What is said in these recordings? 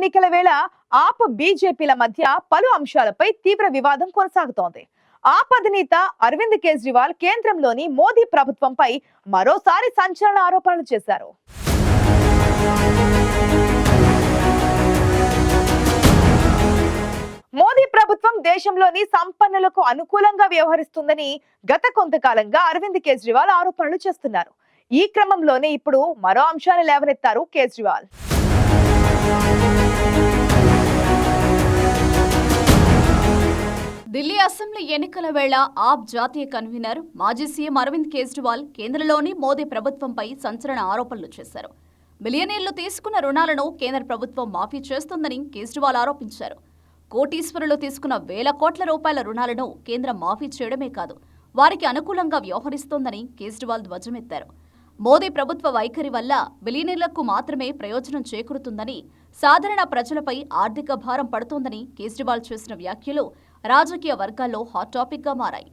ఎన్నికల వేళ ఆప్ బీజేపీల మధ్య పలు అంశాలపై తీవ్ర వివాదం కొనసాగుతోంది. ఆప్ అధినేత అరవింద్ కేజ్రీవాల్ కేంద్రంలోని మోదీ ప్రభుత్వంపై మరోసారి సంచలన ఆరోపణలు చేశారు. మోదీ ప్రభుత్వం దేశంలోని సంపన్నులకు అనుకూలంగా వ్యవహరిస్తుందని గత కొంతకాలంగా అరవింద్ కేజ్రీవాల్ ఆరోపణలు చేస్తున్నారు. ఈ క్రమంలోనే ఇప్పుడు మరో అంశాన్ని లేవనెత్తారు కేజ్రీవాల్. ఢిల్లీ అసెంబ్లీ ఎన్నికల వేళ ఆప్ జాతీయ కన్వీనర్ మాజీ సీఎం అరవింద్ కేజ్రీవాల్ కేంద్రంలోని మోదీ ప్రభుత్వంపై సంచలన ఆరోపణలు చేశారు. బిలియనీర్లు తీసుకున్న రుణాలను కేంద్ర ప్రభుత్వం మాఫీ చేస్తుందని కేజ్రీవాల్ ఆరోపించారు. కోటీశ్వరులు తీసుకున్న వేల కోట్ల రూపాయల రుణాలను కేంద్రం మాఫీ చేయడమే కాదు, వారికి అనుకూలంగా వ్యవహరిస్తోందని కేజ్రీవాల్ ధ్వజమెత్తారు. మోదీ ప్రభుత్వ వైఖరి వల్ల బిలియనీర్లకు మాత్రమే ప్రయోజనం చేకూరుతుందని, సాధారణ ప్రజలపై ఆర్థిక భారం పడుతోందని కేజ్రీవాల్ చేసిన వ్యాఖ్యలు రాజకీయ వర్గాల్లో హాట్ టాపిక్ గా మారాయి.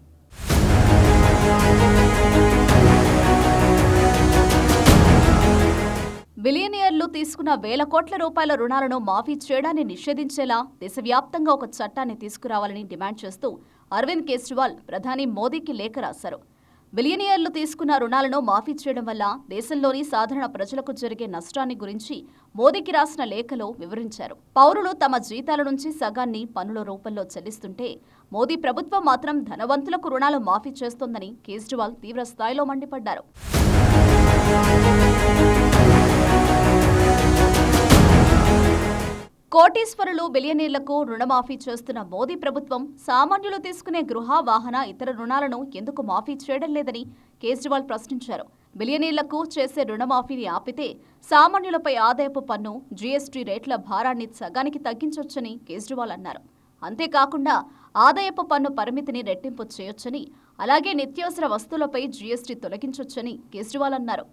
బిలియనియర్లు తీసుకున్న వేల కోట్ల రూపాయల రుణాలను మాఫీ చేయడాన్ని నిషేధించేలా దేశవ్యాప్తంగా ఒక చట్టాన్ని తీసుకురావాలని డిమాండ్ చేస్తూ అరవింద్ కేజ్రీవాల్ ప్రధాని మోదీకి లేఖ రాశారు. బిలియనియర్లు తీసుకున్న రుణాలను మాఫీ చేయడం వల్ల దేశంలోని సాధారణ ప్రజలకు జరిగే నష్టాన్ని గురించి మోదీకి రాసిన లేఖలో వివరించారు. పౌరులు తమ జీతాల నుంచి సగాన్ని పన్నుల రూపంలో చెల్లిస్తుంటే మోదీ ప్రభుత్వం మాత్రం ధనవంతులకు రుణాలు మాఫీ చేస్తోందని కేజ్రీవాల్ తీవ్ర స్థాయిలో మండిపడ్డారు. కోటీశ్వరులు బిలియనీర్లకు రుణమాఫీ చేస్తున్న మోదీ ప్రభుత్వం సామాన్యులు తీసుకునే గృహ, వాహన, ఇతర రుణాలను ఎందుకు మాఫీ చేయడం లేదని కేజ్రీవాల్ ప్రశ్నించారు. బిలియనీర్లకు చేసే రుణమాఫీని ఆపితే సామాన్యులపై ఆదాయపు పన్ను, జీఎస్టీ రేట్ల భారాన్ని సగానికి తగ్గించొచ్చని కేజ్రీవాల్ అన్నారు. అంతేకాకుండా ఆదాయపు పన్ను పరిమితిని రెట్టింపు చేయొచ్చని, అలాగే నిత్యావసర వస్తువులపై జీఎస్టీ తొలగించొచ్చని కేజ్రీవాల్ అన్నారు.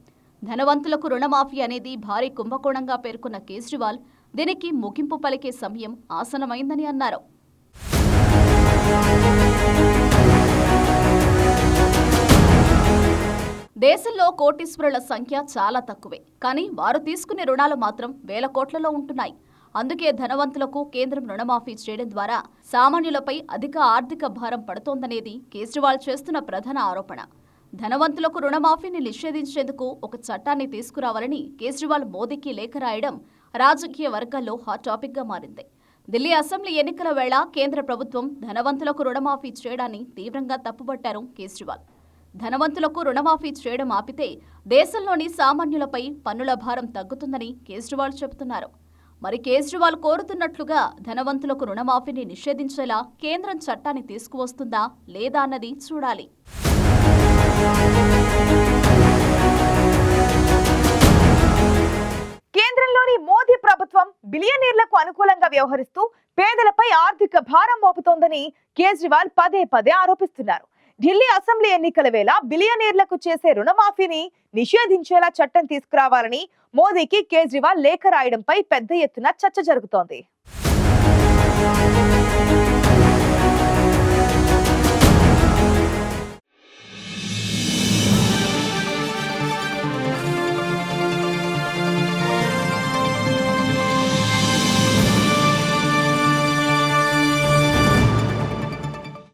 ధనవంతులకు రుణమాఫీ అనేది భారీ కుంభకోణంగా పేర్కొన్న కేజ్రీవాల్ దీనికి ముగింపు పలికే సమయం ఆసన్నమైందని అన్నారు. దేశంలో కోటీశ్వరుల సంఖ్య చాలా తక్కువే, కానీ వారు తీసుకునే రుణాలు మాత్రం వేల కోట్లలో ఉంటున్నాయి. అందుకే ధనవంతులకు కేంద్రం రుణమాఫీ చేయడం ద్వారా సామాన్యులపై అధిక ఆర్థిక భారం పడుతోందనేది కేజ్రీవాల్ చేస్తున్న ప్రధాన ఆరోపణ. ధనవంతులకు రుణమాఫీని నిషేధించేందుకు ఒక చట్టాన్ని తీసుకురావాలని కేజ్రీవాల్ మోదీకి లేఖ రాయడం రాజకీయ వర్గాల్లో హాట్ టాపిక్ గా మారింది. ఢిల్లీ అసెంబ్లీ ఎన్నికల వేళ కేంద్ర ప్రభుత్వం ధనవంతులకు రుణమాఫీ చేయడాన్ని తీవ్రంగా తప్పుపట్టారు కేజ్రీవాల్. ధనవంతులకు రుణమాఫీ చేయడం ఆపితే దేశంలోని సామాన్యులపై పన్నుల భారం తగ్గుతుందని కేజ్రీవాల్ చెబుతున్నారు. మరి కేజ్రీవాల్ కోరుతున్నట్లుగా ధనవంతులకు రుణమాఫీని నిషేధించేలా కేంద్రం చట్టాన్ని తీసుకువస్తుందా లేదా అన్నది చూడాలి. కేంద్రంలోని మోదీ ప్రభుత్వం బిలియనీర్లకు అనుకూలంగా వ్యవహరిస్తూ పేదలపై ఆర్థిక భారం మోపుతోందని కేజ్రీవాల్ పదే పదే ఆరోపిస్తున్నారు. ఢిల్లీ అసెంబ్లీ ఎన్నికల వేళ బిలియనీర్లకు చేసే రుణమాఫీని నిషేధించేలా చట్టం తీసుకురావాలని మోదీకి కేజ్రీవాల్ లేఖ రాయడంపై పెద్ద ఎత్తున చర్చ జరుగుతోంది.